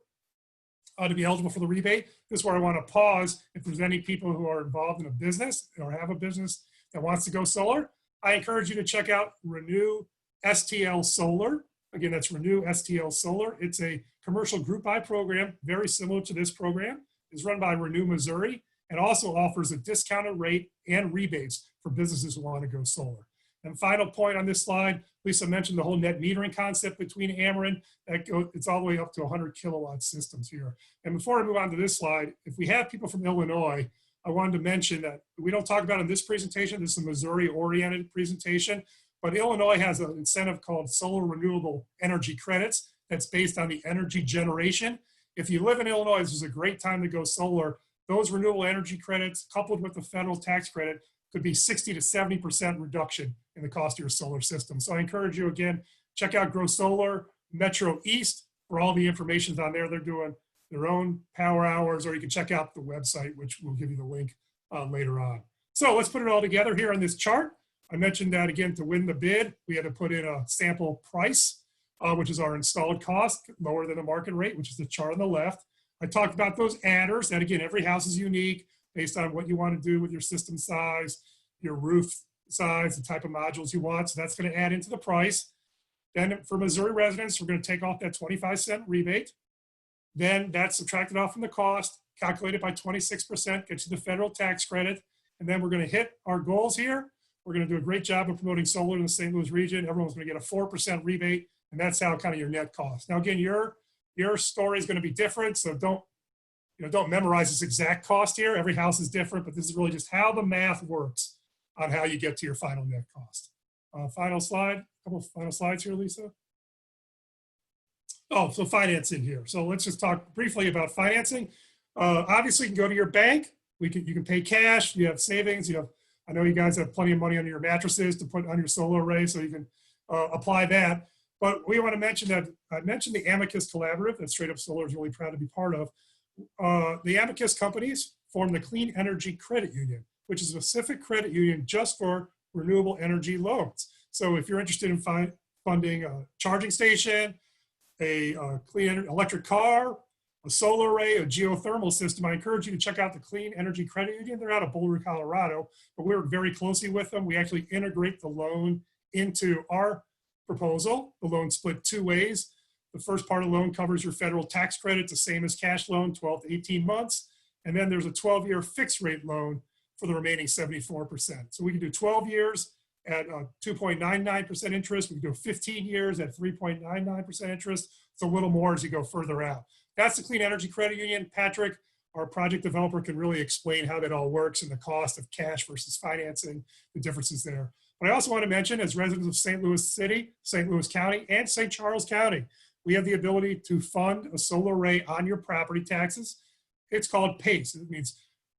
to be eligible for the rebate. This is where I want to pause. If there's any people who are involved in a business or have a business that wants to go solar, I encourage you to check out Renew STL Solar. Again, that's Renew STL Solar. It's a commercial group buy program, very similar to this program. It's run by Renew Missouri and also offers a discounted rate and rebates for businesses who want to go solar. And final point on this slide, Lisa mentioned the whole net metering concept between Ameren. It's all the way up to 100 kilowatt systems here. And before I move on to this slide, if we have people from Illinois, I wanted to mention that we don't talk about in this presentation. This is a Missouri-oriented presentation, but Illinois has an incentive called Solar Renewable Energy Credits that's based on the energy generation. If you live in Illinois, this is a great time to go solar. Those renewable energy credits, coupled with the federal tax credit, could be 60 to 70% reduction in the cost of your solar system. So I encourage you, again, check out Grow Solar, Metro East, for all the information's on there. They're doing their own power hours, or you can check out the website, which we'll give you the link later on. So let's put it all together here on this chart. I mentioned that, again, to win the bid, we had to put in a sample price, which is our installed cost, lower than the market rate, which is the chart on the left. I talked about those adders, that again, every house is unique based on what you want to do with your system size, your roof size, the type of modules you want. So that's going to add into the price. Then for Missouri residents, we're going to take off that 25-cent rebate. Then that's subtracted off from the cost, calculated by 26%, gets you the federal tax credit. And then we're going to hit our goals here. We're going to do a great job of promoting solar in the St. Louis region. Everyone's going to get a 4% rebate, and that's how kind of your net cost. Now, again, your story is going to be different, so don't memorize this exact cost here. Every house is different, but this is really just how the math works on how you get to your final net cost. Final slide, a couple of final slides here, Lisa. Oh, so financing here. So let's just talk briefly about financing. Obviously, you can go to your bank. You can pay cash. You have savings. I know you guys have plenty of money on your mattresses to put on your solar array, so you can apply that. But we want to mention that I mentioned the Amicus Collaborative that Straight Up Solar is really proud to be part of. The Amicus companies form the Clean Energy Credit Union, which is a specific credit union just for renewable energy loans. So if you're interested in funding a charging station, a clean electric car, a solar array, a geothermal system, I encourage you to check out the Clean Energy Credit Union. They're out of Boulder, Colorado, but we work very closely with them. We actually integrate the loan into our proposal. The loan split two ways. The first part of the loan covers your federal tax credit, the same as cash loan, 12 to 18 months. And then there's a 12-year fixed rate loan for the remaining 74%. So we can do 12 years at 2.99% interest. We can do 15 years at 3.99% interest. It's a little more as you go further out. That's the Clean Energy Credit Union. Patrick our project developer can really explain how that all works and the cost of cash versus financing, the differences there. But I also want to mention, as residents of St. Louis City, St. Louis County, and St. Charles County, we have the ability to fund a solar array on your property taxes. It's called PACE. It means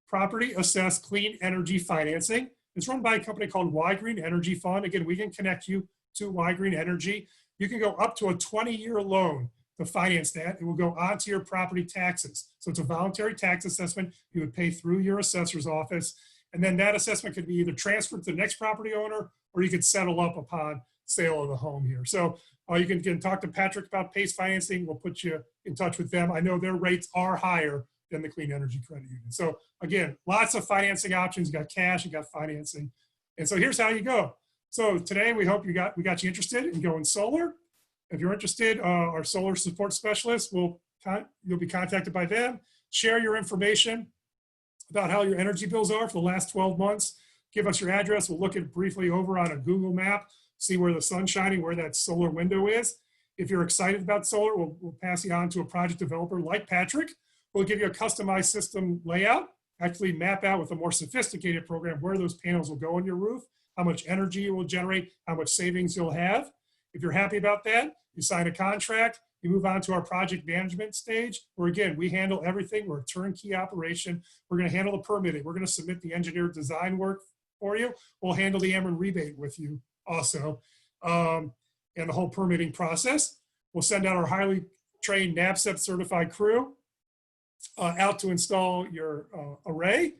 Property Assessed Clean Energy Financing. It's run by a company called Y Green Energy Fund. Again, we can connect you to Y Green Energy. You can go up to a 20-year loan to finance that. It will go onto your property taxes. So it's a voluntary tax assessment you would pay through your assessor's office. And then that assessment could be either transferred to the next property owner, or you could settle up upon sale of the home here. So you can talk to Patrick about PACE financing. We'll put you in touch with them. I know their rates are higher than the Clean Energy Credit Union. So again, lots of financing options. You got cash, you got financing. And so here's how you go. So today we hope we got you interested in going solar. If you're interested, our solar support specialist you'll be contacted by them. Share your information about how your energy bills are for the last 12 months. Give us your address. We'll look it briefly over on a Google map, see where the sun's shining, where that solar window is. If you're excited about solar, we'll pass you on to a project developer like Patrick. We'll give you a customized system layout, actually map out with a more sophisticated program where those panels will go on your roof, how much energy it will generate, how much savings you'll have. If you're happy about that, you sign a contract, you move on to our project management stage, where again, we handle everything. We're a turnkey operation. We're going to handle the permitting. We're going to submit the engineered design work for you. We'll handle the Ameren rebate with you also, and the whole permitting process. We'll send out our highly trained NABCEP certified crew out to install your array,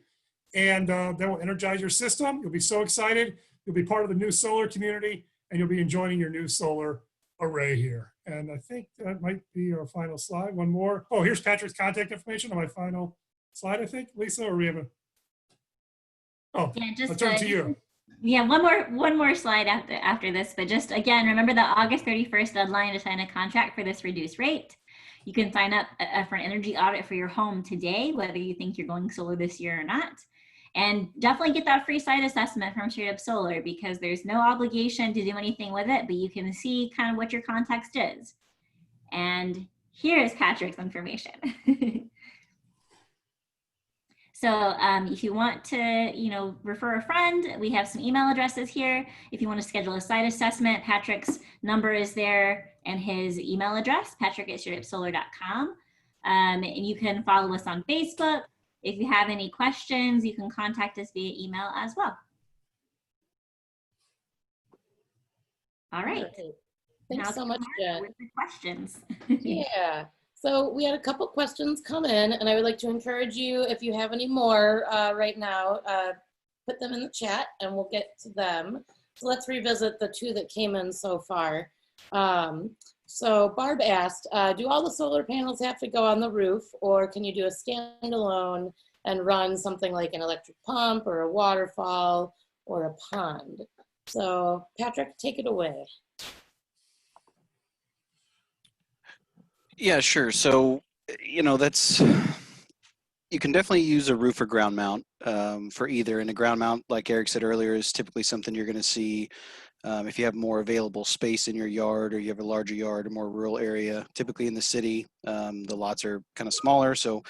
and then we'll energize your system. You'll be so excited. You'll be part of the new solar community, and you'll be enjoying your new solar array here. And I think that might be our final slide. One more. Oh, here's Patrick's contact information on my final slide, I think. Lisa, or we have a... Oh, yeah, I'll turn to you. Yeah, one more slide after this, but just again, remember the August 31st deadline to sign a contract for this reduced rate. You can sign up for an energy audit for your home today, whether you think you're going solar this year or not. And definitely get that free site assessment from Straight Up Solar, because there's no obligation to do anything with it, but you can see kind of what your context is. And here is Patrick's information. So if you want to, refer a friend, we have some email addresses here. If you want to schedule a site assessment, Patrick's number is there and his email address, patrick@straightupsolar.com. And you can follow us on Facebook. If you have any questions, you can contact us via email as well. All right. Thanks so much, Jen. With the questions. Yeah. So we had a couple questions come in, and I would like to encourage you, if you have any more right now, put them in the chat and we'll get to them. So let's revisit the two that came in so far. So Barb asked, do all the solar panels have to go on the roof, or can you do a standalone and run something like an electric pump or a waterfall or a pond? So Patrick, take it away. Yeah, sure. So, you can definitely use a roof or ground mount for either. And a ground mount, like Eric said earlier, is typically something you're going to see if you have more available space in your yard, or you have a larger yard, a more rural area. Typically in the city, the lots are kind of smaller, so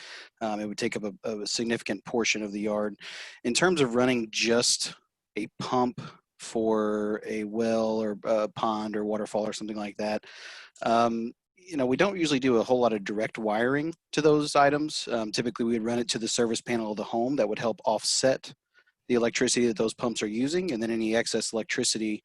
it would take up a significant portion of the yard. In terms of running just a pump for a well or a pond or waterfall or something like that, we don't usually do a whole lot of direct wiring to those items. Typically, we would run it to the service panel of the home. That would help offset the electricity that those pumps are using, and then any excess electricity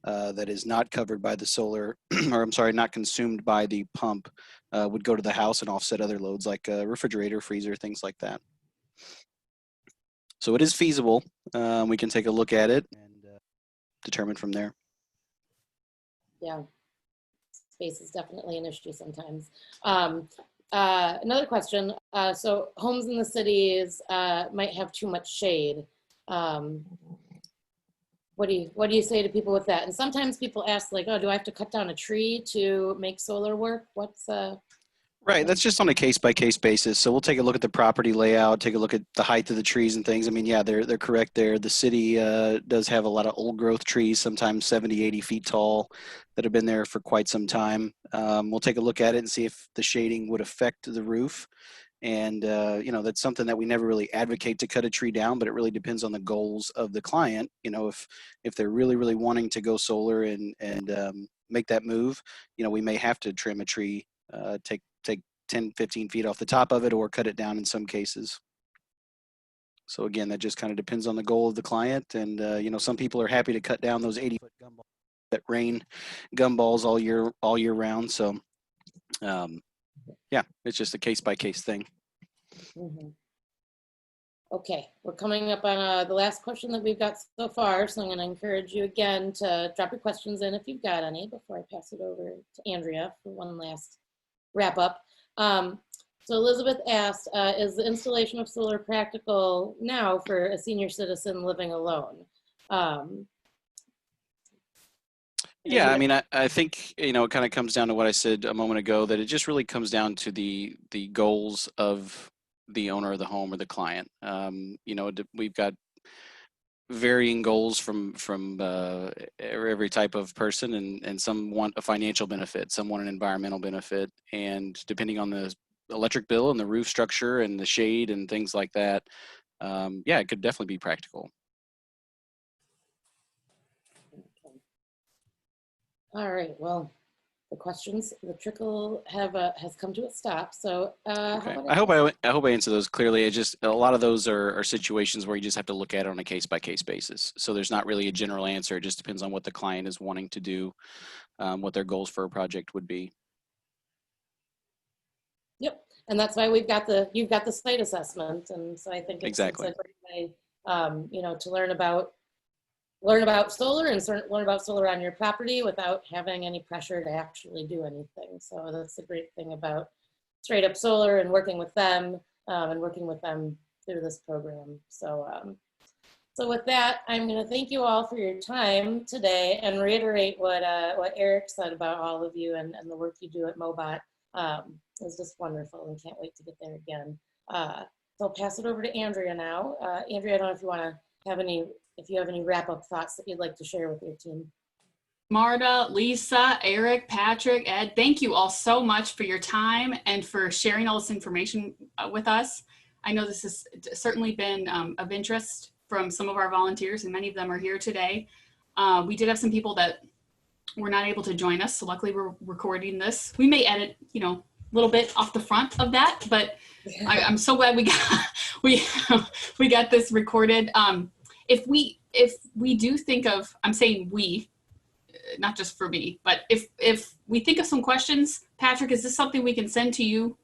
that is not covered by the solar, or I'm sorry, not consumed by the pump, would go to the house and offset other loads like a refrigerator, freezer, things like that. So it is feasible. We can take a look at it and determine from there. Yeah. Space is definitely an issue sometimes. Another question. So homes in the cities might have too much shade. What do you say to people with that? And sometimes people ask, like, oh, do I have to cut down a tree to make solar work? Right, that's just on a case-by-case basis. So we'll take a look at the property layout, take a look at the height of the trees and things. I mean, yeah, they're correct there. The city does have a lot of old growth trees, sometimes 70, 80 feet tall, that have been there for quite some time. We'll take a look at it and see if the shading would affect the roof. And, that's something that we never really advocate to cut a tree down, but it really depends on the goals of the client. If they're really, really wanting to go solar and make that move, we may have to trim a tree, take 10, 15 feet off the top of it or cut it down in some cases. So again, that just kind of depends on the goal of the client. And, some people are happy to cut down those 80-foot gumballs that rain gumballs all year round. So, yeah, it's just a case-by-case thing. Mhm. Okay, we're coming up on the last question that we've got so far, so I'm going to encourage you again to drop your questions in if you've got any before I pass it over to Andrea for one last wrap up. So Elizabeth asked, is the installation of solar practical now for a senior citizen living alone? Yeah, I mean, I think, it kind of comes down to what I said a moment ago, that it just really comes down to the goals of the owner of the home or the client. We've got varying goals from every type of person, and some want a financial benefit, some want an environmental benefit, and depending on the electric bill and the roof structure and the shade and things like that, yeah, it could definitely be practical. All right, well, the trickle has come to a stop. So Okay. I hope I answer those clearly. It's just a lot of those are situations where you just have to look at it on a case-by-case basis. So there's not really a general answer. It just depends on what the client is wanting to do, what their goals for a project would be. Yep, and that's why you've got the site assessment, and so I think it's a great way, to learn about solar and learn about solar on your property without having any pressure to actually do anything. So that's the great thing about Straight Up Solar and working with them through this program. So with that, I'm going to thank you all for your time today and reiterate what Eric said about all of you and the work you do at Mobot. It was just wonderful and can't wait to get there again. So I'll pass it over to Andrea now. Andrea, I don't know if you want to if you have any wrap-up thoughts that you'd like to share with your team. Marta, Lisa, Eric, Patrick, Ed, thank you all so much for your time and for sharing all this information with us. I know this has certainly been of interest from some of our volunteers, and many of them are here today. We did have some people that were not able to join us, so luckily we're recording this. We may edit, a little bit off the front of that, but I'm so glad we got this recorded. If we do think of, I'm saying we, not just for me, but if we think of some questions, Patrick, is this something we can send to you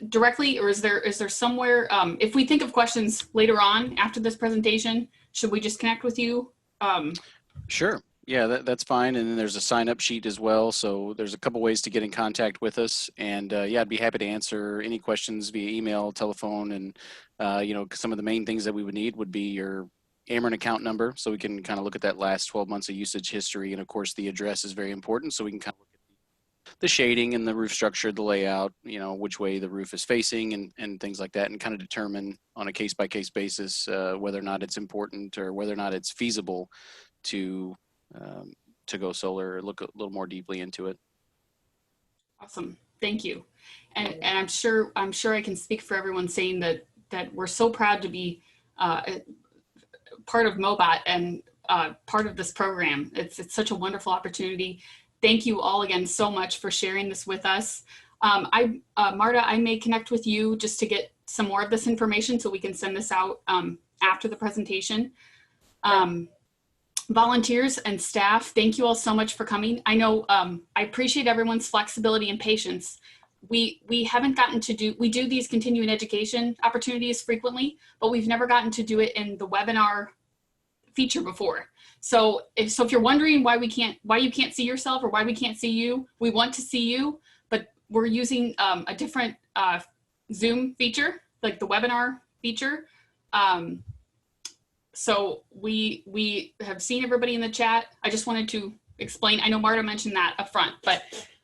directly, or is there somewhere, if we think of questions later on after this presentation, should we just connect with you? Sure. Yeah, that's fine. And then there's a sign up sheet as well. So there's a couple ways to get in contact with us. And yeah, I'd be happy to answer any questions via email, telephone, and some of the main things that we would need would be your Ameren account number. So we can kind of look at that last 12 months of usage history. And of course, the address is very important. So we can kind of look at the shading and the roof structure, the layout, which way the roof is facing and things like that, and kind of determine on a case-by-case basis whether or not it's important or whether or not it's feasible to go solar or look a little more deeply into it. Awesome, thank you. And I'm sure I can speak for everyone saying that we're so proud to be part of Mobot and part of this program. It's such a wonderful opportunity. Thank you all again so much for sharing this with us. Marta, I may connect with you just to get some more of this information so we can send this out after the presentation. Volunteers and staff, thank you all so much for coming. I know I appreciate everyone's flexibility and patience. We haven't gotten to we do these continuing education opportunities frequently, but we've never gotten to do it in the webinar feature before. So if you're wondering why you can't see yourself or why we can't see you, we want to see you, but we're using a different Zoom feature, like the webinar feature. So we have seen everybody in the chat. I just wanted to explain. I know Marta mentioned that up front, but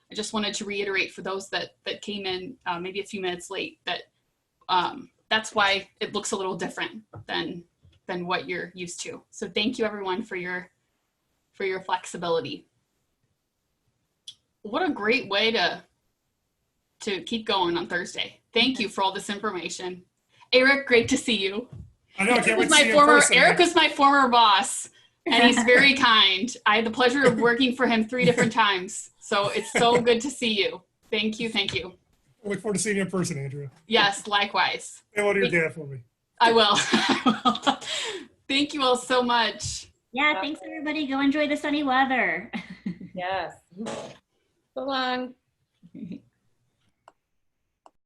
I just wanted to reiterate for those that came in maybe a few minutes late that that's why it looks a little different than what you're used to. So thank you everyone for your flexibility. What a great way to to keep going on Thursday. Thank you for all this information. Eric, great to see you. I know, I can't wait to see you in Eric person. was my former boss, and he's very kind. I had the pleasure of working for him 3 different times. So it's so good to see you. Thank you. Thank you. I look forward to seeing you in person, Andrea. Yes, likewise. Say hello to your dad for me. I will. I will. Thank you all so much. Yeah, thanks everybody. Go enjoy the sunny weather. Yes. So long.